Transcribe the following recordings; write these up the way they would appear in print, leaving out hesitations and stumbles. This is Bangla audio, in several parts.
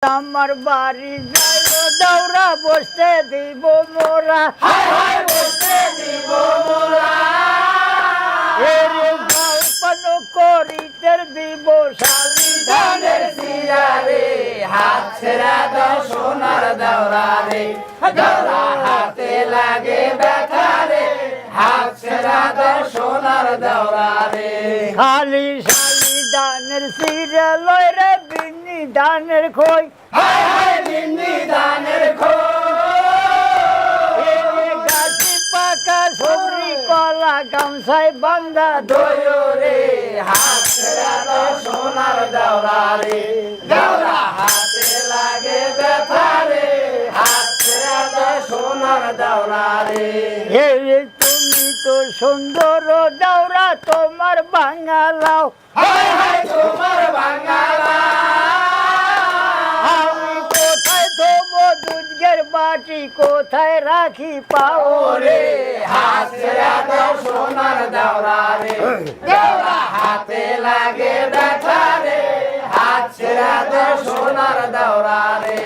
আমার বাড়ি যাইও দৌড়া বসতে দিব মোরা বসতে দিব মোরা এর গাউপান করিতে দিব শালি ধানের শিরা রে হাত ছেড়া দাও সোনার দাওরা রে দাওরা হাতে লাগে ব্যথা রে হাত ছেড়া দাও সোনার দাওরা রে খালি শালি দানের সিরা লয় রে বিনি দানের খই বিন্দি ধানের গাছি পাকা সবরি কলা গামছায় বান্ধা দোয়ো রে হাত ছেড়া দাও সোনার দাওরা রে দাওরা হাতে লাগে ব্যথা রে হাত ছেড়া দাও সোনার দাওরা রে হে তুমি তো সুন্দর দৌড়া তোমার বাঙালাও তোমার বাঙালা আমি কোথায় থবো দুধের বাটি কোথায় রাখি পাও ওরে হাত ছেড়া দাও সোনার দাওরা রে দাওরা হাতে লাগে ব্যথা রে হাত ছেড়া দাও সোনার দাওরা রে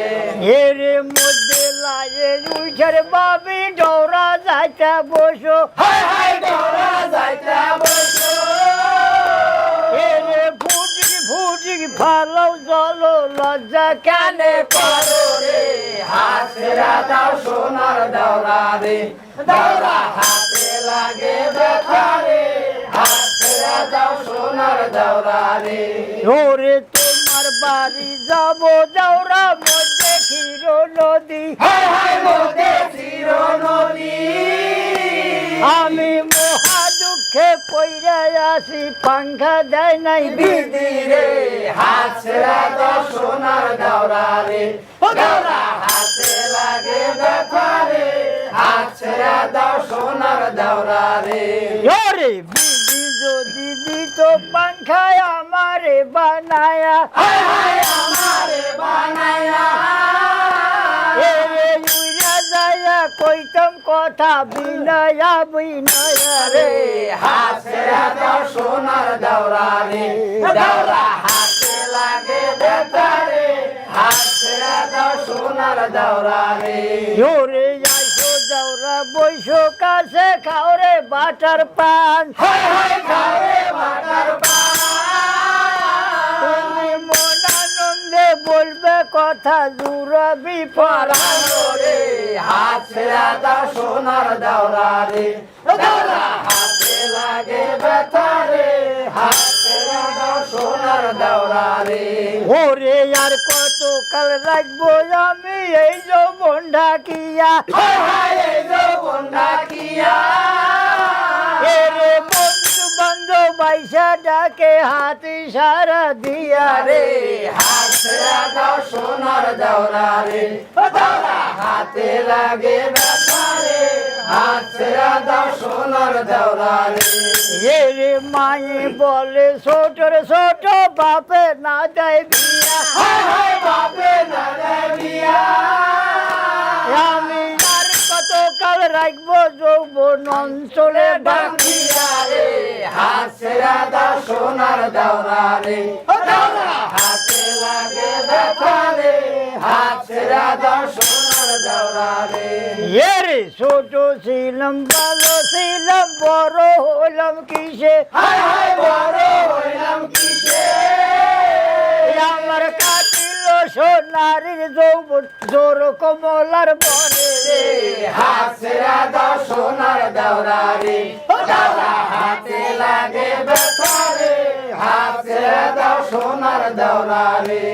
এর মধ্যে লাগে উঠার বাবি দৌড়া যাইতে বসো দাওরা যাইতা বসো এর ফুটিক ফুটিক ফালাও জলো লজ্জা কানে করো রে হাত ছেড়া দাও সোনার দাওরা রে দাওরা হাতে লাগে ব্যথা রে হাত ছেড়া দাও সোনার দাওরা রে ওরে তোমার বাড়ি যাবো দৌড়া মধ্যে ক্ষীর নদী মধ্যে চির নদী আমি মহা দুঃখে পইরা আসি পাংখা দেয় নাই বিধি রে হাত ছেড়া দাও সোনার দাওরা রে দাওরা হাতে লাগে ব্যথা রে হাত ছেড়া দাও সোনার দাওরা রে ওরে বিধি যদি দিত পাংখায় আমারে বানায়া আমারে বানায়া উইরা যায়া কইতাম কথা বিনয়া বিনয়া রে হাত ছেড়া দাও সোনার দাওরা রে দাওরা হাতে লাগে ব্যথা রে হাত ছেড়া দাও সোনার দাওরা রে ওরে আইসো দৌড়া বৈশো কাছে খাওরে বাটার পান খাওরে বাটার তুমি মন আনন্দে বলবে কথা জুড়াবি পড়া পরানো রে হাত ছেড়া দাও সোনার দাওরা রে দাওরা হাতে লাগে ব্যথা রে হাত ছেড়া দাও সোনার দাওরা রে ওরে আর কত কাল রাখবো আমি এই যৌবন ঢাকিয়া এই যৌবন ডাকিয়া এরে বন্ধু বান্ধব বাইসা ডাকে হাতি সারা দিয়া রে হাত ছেড়া দাও সোনার দাওরা রে দাওরা হাতে লাগে ব্যথা রে হাত ছেড়া দাও সোনার দাওরা রে এরে মায়ে বলে ছোটর ছোট বাপে না দেয় বিয়া বাপে না দেবিয়া আমি আর কত কাল রাখবো যৌবন অঞ্চলে ডাকি ডাকিয়া রে হাত ছেড়া দাও সোনার দাওরা রে দাওরা হাতে লাগে ব্যথা রে হাত ছেড়া দাও সোনার দাওরা রে এরে ছোট ছিলাম ভালো ছিলাম বড় হলাম কিসে বড় হইলাম কিসে আমার কাটিল সোনারির যৌবন জোর কমলার বরে রে হাত ছেড়া দাও সোনার দাওরা রে দাওরা হাতে লাগে ব্যথা রে হাত ছেড়া দাও সোনার দাওরা রে